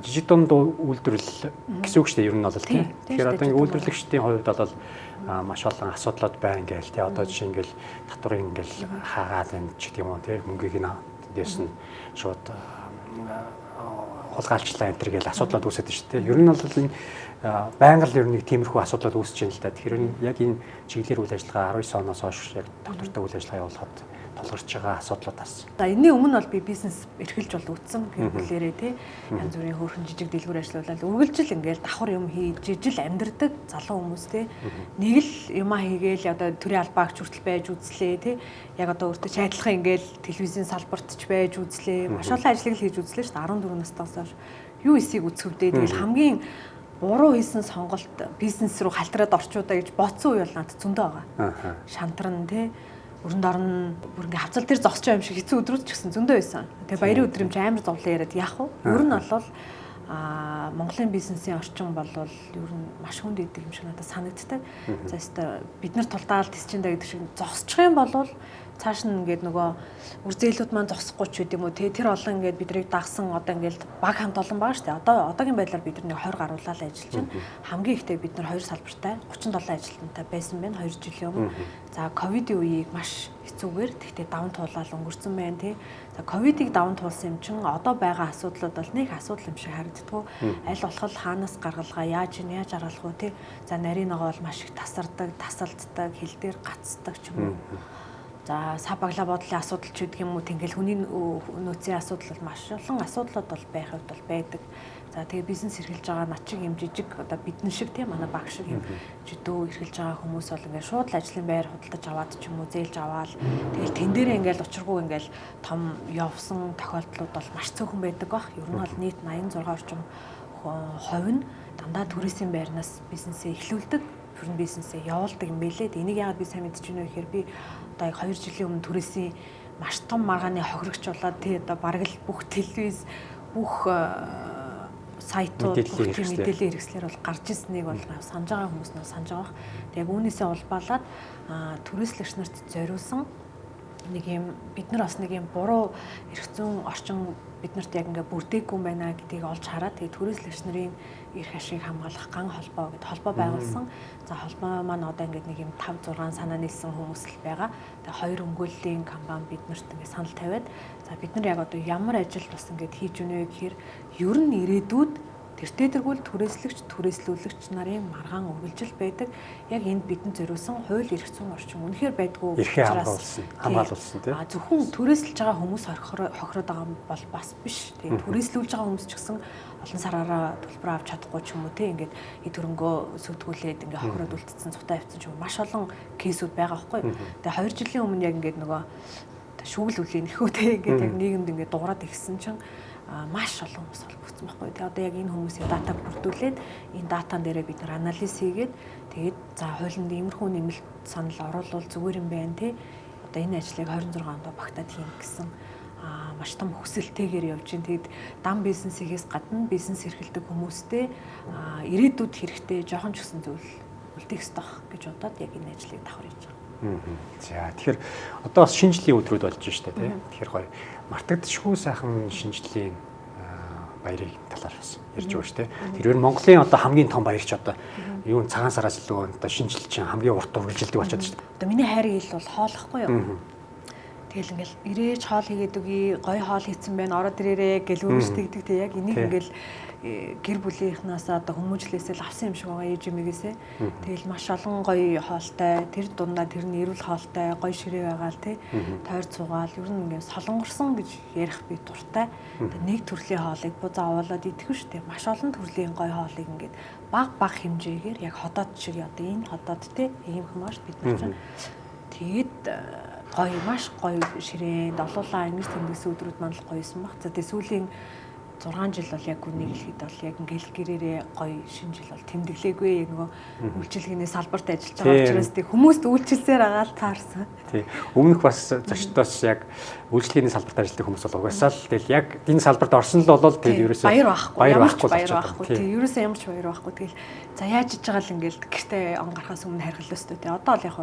жижиг дунд үйлдвэрлэл гэсэн үг шүү дээ. Ер нь бол тийм. Тэгэхээр одоо ингээд үйлдвэрлэгчдийн хувьд бол маш олон асуудлууд байна гээл тий. Одоо жишээ ингээл татварыг ингээл хаагаад байна ч гэдэг юм уу тий. Мөнгийг нь дээс нь шууд хулгайлчлаа энэ төр гээл асуудлууд үүсэж шүү дээ. Ер нь бол энэ байнга л ер нь тиймэрхүү асуудлууд үүсэж байна л да. Тэгэхээр яг энэ чиглэлээр үйл ажиллагаа 19 оноос хойш яг доктортой үйл ажиллагаа явуулахад толгорч байгаа асуудлууд бас. За энэний өмнө бол би бизнес эрхэлж бол үтсэн гэх мэлээрээ тий янз бүрийн хөөрхөн жижиг дэлгүүр ажиллуулаад үргэлжил ингээл давхар юм хийж жижил амьдэрдэг залуу хүмүүс тий нэг л юмаа хийгээл одоо төрийн албаагч хүртэл байж үзлээ тий яг одоо өөртөө ч адилхан ингээл телевизийн салбарт ч байж үзлээ маш олон ажлыг л хийж үзлээ шүү дээ 14 настаас хойш юу эсийг үцгэвдээ тэгэл хамгийн буруу хийсэн сонголт бизнес руу халтраад орчуудаа гэж бодсон үе бол надад зөндөө байгаа. Шантран тий өрөнд орно бүр ингээ хавцал дээр зогсож байгаа юм шиг хэцүү өдрүүд ч гэсэн зөндөө байсан. Тэгээ баярын өдрөмж амар зовлон яриад яах вэ? Ер нь бол Монголын бизнесийн орчин бол ер нь маш хүнд идэг юм шиг надад санагддаг. За өстой бид нар тулдаал тисчэндэ гэдэг шиг зогсчих юм бол цааш нь ингээд нөгөө үрзээлүүд маань зогсохгүй ч гэдэм үү тэр олон ингээд бидрийг дагсан одоо ингээд баг хамт олон байгаа шүү дээ. Одоогийн байдлаар бид нар 20 гаруулаад ажиллаж байна. Хамгийн ихдээ бид нар 2 салбартай 37 ажилтнтай байсан байна 2 жилийн өмнө. За ковидын үеийг маш хэцүүгээр тэгтээ даван туулаад өнгөрцөн байна тий. За ковидыг даван туулсан юм чин одоо байгаа асуудлууд бол нэг асуудал юм шиг харагддаг. Аль болох хаанаас гаргалгаа яаж аргалах вэ тий. За нарийн ногоо бол маш их тасардаг, тасалддаг, хил дээр гацдаг ч юм уу. За сабагла бодлын асуудал ч гэдэг юм уу тэгэл хүний нөөцийн асуудал бол маш олон асуудлууд бол байх хувьд бол байдаг. За тэгээ бизнес эрхэлж байгаа над чиг юм жижиг одоо бидэн шиг тийм манай баг шиг юм жидөө эрхэлж байгаа хүмүүс бол ингээд шууд л ажлын байр худалдаж аваад ч юм уу зээлж аваад тэгэл тэн дээрээ ингээд учиргүй ингээд том явсан тохиолдлууд бол маш цөөхөн байдаг бах. Ер нь бол нийт 86 орчим хувь нь дандаа туристийн байрнаас бизнесээ эхлүүлдэг. Ер нь бизнесээ явуулдаг юм байлээ. Энийг яагаад би сайн мэдчихэж байна вэ гэхээр би одоо яг 2 жилийн өмнө түрээсийн маш том маргааны хохирогч болоод тий одоо бараг л бүх телевиз бүх сайтууд бүх мэдээллийн хэрэгслэр бол гарч ирснийг бол санаж байгаа хүмүүс нь санаж байгаа. Тэг яг үүнээсээ улбалаад түрээслэгч нарт зориулсан нэг юм бид нар бас нэг юм буруу эрх зүйн орчин биднэрт яг ингээ бүрдээгүй юм байна гэдгийг олж хараад тэгээ түрээслэгч нарын эрх ашиг хамгаалах ган холбоо гэдэг холбоо байгуулсан. За холбоо маань одоо ингээ нэг юм 5 6 санаа нийлсэн хүмүүс л байгаа. Тэгээ 2 өмгөөллийн компани биднэрт ингээ санал тавиад за бид нар яг одоо ямар ажил бас ингээ хийж өгнө гэхээр ер нь ирээдүйд тэртээ тэргүүл түрээслүүлэгч нарын маргаан үргэлжил байдаг. Яг энд бидэнд зориулсан хууль эрх зүйн орчин үнэхээр байдгүй учраас хамгаалуулсан тийм. Зөвхөн түрээслэж байгаа хүмүүс хохироод байгаа бол бас биш. Тэгээ түрээслүүлж байгаа хүмүүс ч гэсэн олон сараараа төлбөр авч чадахгүй ч юм уу тийм ингээд хөрөнгөө сүйдгүүлээд ингээд хохироод үлдсэн цухтаа авцсан ч юм маш олон кейсүүд байгаа байхгүй. Тэгээ 2 жилийн өмнө яг ингээд нөгөө шүүгэл үлийн нөхөө тийм ингээд яг нийгэмд ингээд дуурайд ирсэн чинь маш олон хүмүүс холбогдсон байхгүй. Тэгээ одоо яг энэ хүмүүсийн датаг бүрдүүлээд энэ датан дээрээ бид нар анализ хийгээд тэгээд за хуулинд иймэрхүү нэмэлт санал оруулал зүгээр юм байна тий. Одоо энэ ажлыг 26 онд багтаад хийн гэсэн маш том хүсэлтэйгээр явж байна. Тэгэд дан бизнесээс гадна бизнес эрхэлдэг хүмүүстэй ирээдүйд хэрэгтэй жоохон ч гэсэн зүйл үлдээх ёстой гэж бодоод яг энэ ажлыг давхар хийж байгаа. За тэгэхээр одоо бас шинэ жилийн өдрүүд болж штэ тий. Тэгэхээр гоё мартагдчихгүй сайхан шинэ жилийн баярыг талаар бас ярьж байгаа шүү дээ. Тэрээр Монголын одоо хамгийн том баяр ч одоо юу цагаан сараас илүү одоо шинэ жил чинь хамгийн урт үргэлжилдэг болчиход шүү дээ. Одоо миний хайр ил бол хоолохгүй юу? Тэгэл ингээл ирээч хоол хийгээд үгүй гоё хоол хийцэн байна ороод ирээрээ гэл үргэлжлэгдэг те яг энийг ингээл гэр бүлийнхнаас одоо хүмүүжлээсээ л авсан юм шиг байгаа ээжмээгээсээ. Тэгэл маш олон гоё хоолтой тэр дундаа тэр нь эрүүл хоолтой гоё ширээ байгаа л те тойр цугаал ер нь ингээд солонгорсон гэж ярих би дуртай. Нэг төрлийн хоолыг бузаа аваад идэх шүү дээ. Маш олон төрлийн гоё хоолыг ингээд баг хэмжээгээр яг ходоод шиг одоо энэ ходоод те ийм хүмүүс бид нар чинь тэгээд гоё маш гоё ширээнд олуулаа ингэж тэмдэгсэн өдрүүд маань л гоёсэн баг. За тэгээ сүүлийн 6 жил бол яг үнийг хэлэхэд бол яг ингээл гэрээрээ гоё шинэ жил бол тэмдэглээгүй яг нөгөө үйлчилгээний салбарт ажиллаж байгаа учраас тий хүмүүст үйлчилсээр байгаа л таарсан. Тий. Өмнөх бас зочдоос яг үйлчилгээний салбарт ажилладаг хүмүүс бол угаасаа л тэгэл яг энэ салбарт орсон л болол тэгэл ерөөсөө баяр байхгүй. Тий. Ерөөсөө ямар ч баяр байхгүй. Тэгэл за яаж иж байгаа л ингээл гэртээ он гарахаас өмнө харих л өстой тий. Одоо л яг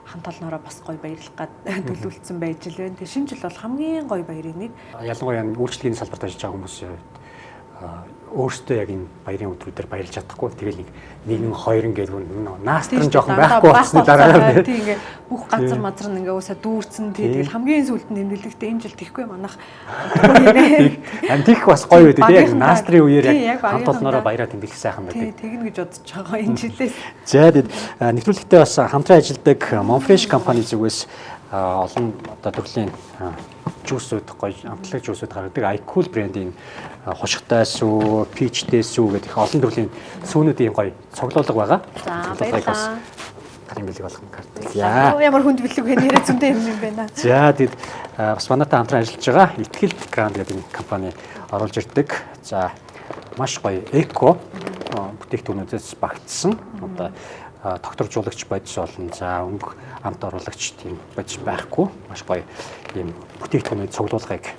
хамт олноороо бас гоё баярлах гад төлөвлөсөн байж л байна. Тий. Шинэ жил бол хамгийн гоё баярын нэг. Ялангуяа үйлчилгээний салбарт ажиллаж байгаа хүмүүс өөртөө яг энэ баярын өдрүүдээр баярлж чадахгүй тэгэл нэг хоёр ингээд наастран жоохон байхгүй болсны дараа тийм ингээд бүх газар мазар нь ингээд уусаа дүүрсэн тэгэл хамгийн сүүлд нь нэмэлттэй энэ жил тэхгүй манах антих бас гоё үү тийм яг наастрын үеэр яг хамт олноороо баяраа тэмдэглэх сайхан байдаг. Тэгнэ гэж бодож байгаа энэ жилээс. За тэгэд нэвтрүүлэгтээ бас хамтран ажилладаг Monfresh компани зүгээс олон одоо төрлийн жуусууд гоё амтлагч жуусууд гаргадаг iCool брендийн хушигтай сүү, peachтэй сүү гэдэг их олон төрлийн сүүнүүдийн гоё цуглуулга байгаа. За баярлалаа. Гарын бэлэг болгон карт. Яа. Ямар хүнд бэлэг вэ? Нэрээ зөндөө юм байна. За тэгэд бас манайтай хамтран ажиллаж байгаа Итгэлт Гранд гэдэг компани оруулж ирдэг. За маш гоё эко бүтээгдэхүүнүүдээс багтсан одоо докторжуулагч бодис болно. За өнгө амт оруулагч тийм бодис байхгүй. Маш гоё ийм бүтээгдэхүүний цуглуулгыг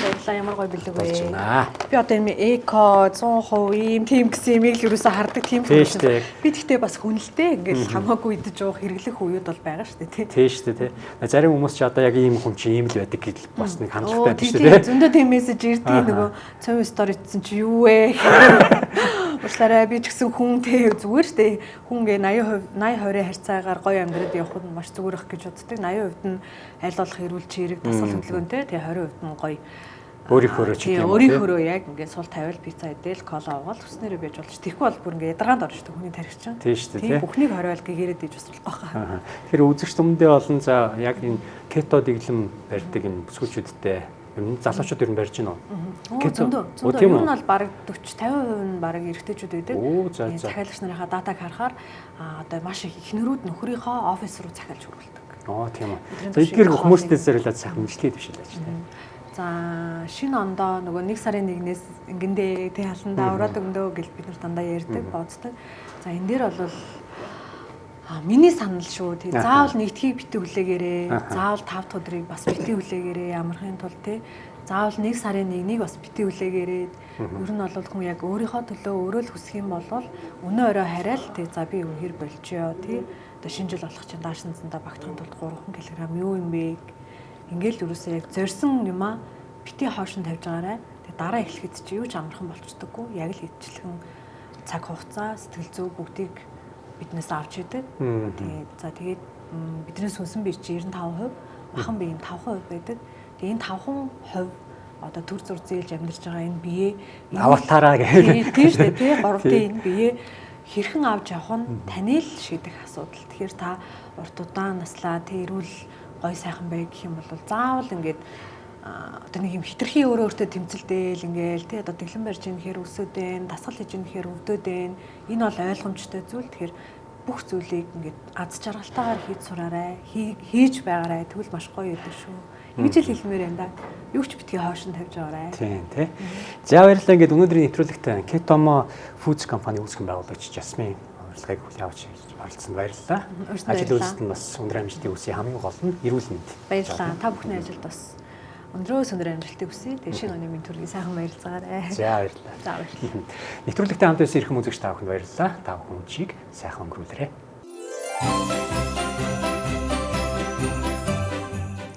баярлалаа. Ямар гоё бэлэг вэ? Би одоо энэ эко 100% ийм тийм гэсэн юмыг л ерөөсө хардаг тийм хүмүүс. Би тэгтээ бас хүнэлтэй ингээл хамаагүй идэж уух хэрэглэх үеуд бол байгаа шүү дээ тий. Тийм шүү дээ тий. Зарим хүмүүс ч одоо яг ийм хүн чи ийм л байдаг гэж бас нэг хандлагатай байдаг шүү дээ. Зөндөө тийм мессеж ирдэг нөгөө цовын стори ицсэн чи юу вэ? Уучлаарай би ч гэсэн хүн тий зүгээр шүү дээ. Хүн гээ 80% харьцаагаар гоё амьдраад явхад нь маш зүгээр ах гэж боддог. 80% нь аль болох эрүүл чирэг дасгал хөдөлгөөнтэй тий 20% нь гоё өөрийнхөө ч тийм өөрийнхөө яг ингээд сул тавиал пицца идэл кола уугаал хүснээрээ байж болж тийхгүй бол бүр ингээд ядаргаанд орж штэ хүний тархич чинь тийм шүү дээ бүхнийг хориол гэгээрээ дэж бас болохгүй хаа. Тэгэхээр үзэгч түмэндээ болон за яг энэ кето дэглэм барьдаг энэ бүсгүүчүүдтэй юм залуучууд ер нь барьж байна уу? Зөндөө юм нь бол бараг 40-50% нь бараг эрэгтэйчүүд байдаг. За. Захиалагч нарынхаа датаг харахаар одоо маш их эхнэрүүд нөхрийнхөө офис руу захиалж хөрвүүлдэг. Тийм үү. За эдгээр хүмүүстээ зориулаад сайхан мэдлэгээ төвшүүлж байна. За шинэ ондоо нөгөө 1 сарын 1-ээс ингэндээ тий халандаа ураад өгнөө гэж бид нар дандаа ярьдаг, бооцдог. За энэ дээр бол миний санал шүү тий. Заавал нэгдхийг битгий хүлээгээрээ, заавал 5 өдрийг бас битгий хүлээгээрээ амархын тулд тий. Заавал 1 сарын 1-ийг бас битгий хүлээгээрээ. Ер нь бол хүн яг өөрийнхөө төлөө өөрөө л хүсэх юм бол өнөө өрөө хараад тий. За би үнэхэр болчихё тий. Одоо шинэ жил болох чинь даашинзандаа багтахын тулд 3 кг юу юм бэ? Ингээл юусаа яг зорьсон юмаа бити хоошин тавьж байгаарай. Тэгээ дараа эхлэхэд чи юу ч амархан болчихдоггүй. Яг л идчихлэн цаг хугацаа, сэтгэл зүй бүгдийг биднээс авч идэг. Тэгээд биднээс хүнсэн бие чи 95%, махан бие нь 5% байдаг. Тэгээ энэ 5% одоо төр зур зээлж амьдарч байгаа энэ бие аватараа гэх. Тийм шүү дээ, тий. Гуравтын энэ бие хэрхэн авч явах нь таны л шийдэх асуудал. Тэгэхээр та урт удаан наслаа тий эрүүл гой сайхан бай гэх юм бол заавал ингээд одоо нэг юм хитрхи өөртөө тэмцэлдээл ингээл тий одоо дэглэн барьж ийн гэхээр өсөд байна, дасгал хийж ийн гэхээр өвдөд байна. Энэ бол ойлгомжтой зүйл. Тэгэхээр бүх зүйлийг ингээд аз жаргалтайгаар хийж сураарай, хийж байгаарай. Тэгвэл маш гоё байдаг шүү. Ингэж л хэлмээр байна да. Юу ч битгий хоошин тавьж байгаарай. Тийм тий. За баярлалаа. Ингээд өнөөдрийн нэвтрүүлэгт Ketomo Foods компани үүсгэн байгуулагч Жасмин урилгыг хүлээн авч оролцсонд баярлалаа. Ажил үйлсэд нь бас өндөр амжилтыг хүсье. Хамгийн гол нь эрүүл мэнд. Баярлалаа. Та бүхний ажилд бас өндөр амжилтыг хүсье. Тэгээ шинэ оны минь төргийн сайхан баярлцаагаарай. За баярлалаа. За баярлалаа. Нэвтрүүлэгтээ хамт байсан эрхэм үзэгч та бүхэнд баярлалаа. Та бүхэн өчиг сайхан өнгөрүүлээрэй.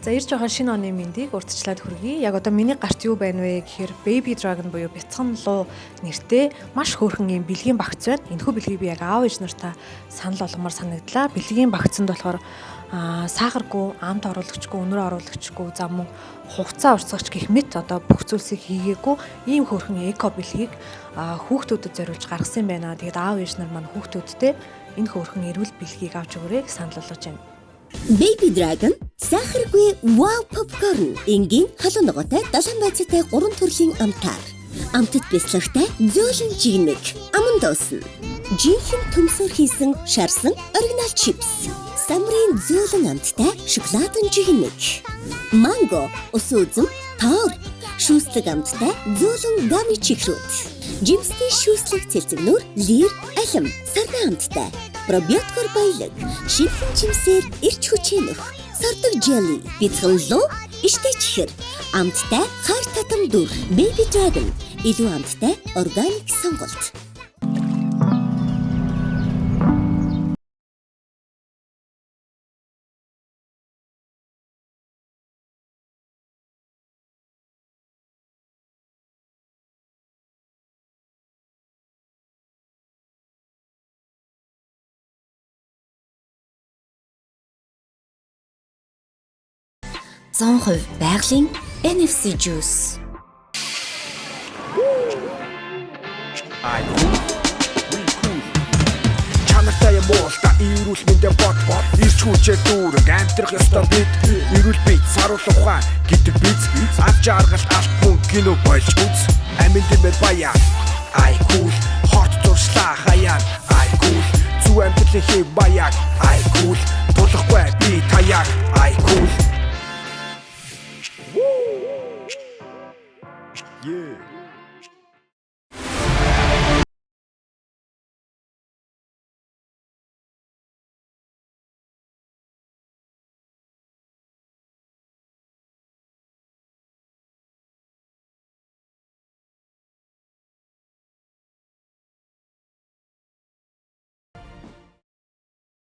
За ирж байгаа шинэ оны мэндийг урдчлаад хүргэе. Яг одоо миний гарт юу байна вэ гэхээр Baby Dragon буюу бяцхан луу нэртэй маш хөөрхөн юм бэлгийн багц байна. Энэхүү бэлгийг би яг аав ээж нартаа санал болгомоор санагдлаа. Бэлгийн багцанд болохоор сахаргүй, амт оруулагчгүй, өнөр оруулагчгүй, за мөн хугацаа урсгагч гэх мэт одоо бүх зүйлсийг хийгээгүй ийм хөөрхөн эко бэлгийг хүүхдүүдэд зориулж гаргасан юм байна. Тэгээд аав ээж нар маань хүүхдүүдтэй энэ хөөрхөн эрүүл бэлгийг авч өгөөрэй гэж санал болгож байна. Baby Dragon сахаргүй wow popcorn энгийн халуун ногоотой дашан байцаатай 3 төрлийн амтаар амтд бяцлагтай зөөлөн жигнэг аман дуусан жинхэнэ төмсөөр хийсэн шарсан оригинал чипс самрын зөөлөн амттай шоколадын жигнэг манго ус үзэм тоор шүүслэг амттай зөөлөн гами чихрүүд. Жимсний шүүслэг цэлцэгнүүр лир алим сарда амттай. Пробиоткор баялаг шинхэн жимсээр эрч хүчээ нөх. Сардаг jelly бицхан луу иштэй чихэр амттай хар татам дүр baby dragon илүү амттай органик сонголт. Зон хувь байгалийн NFC juice. Чанартай юм уу та ирүүл мэндэ бот ирч хүчээр дүүрэг амтрах ёстой бид ирүүл бий саруул ухаан гэдэг биз авч аргал алт мөн кино болж үз аминд мэд баяа ай кул хорт зуршлаа хаяа ай кул зүг амтлын хий баяа ай кул тулахгүй би таяа ай кул Yeah.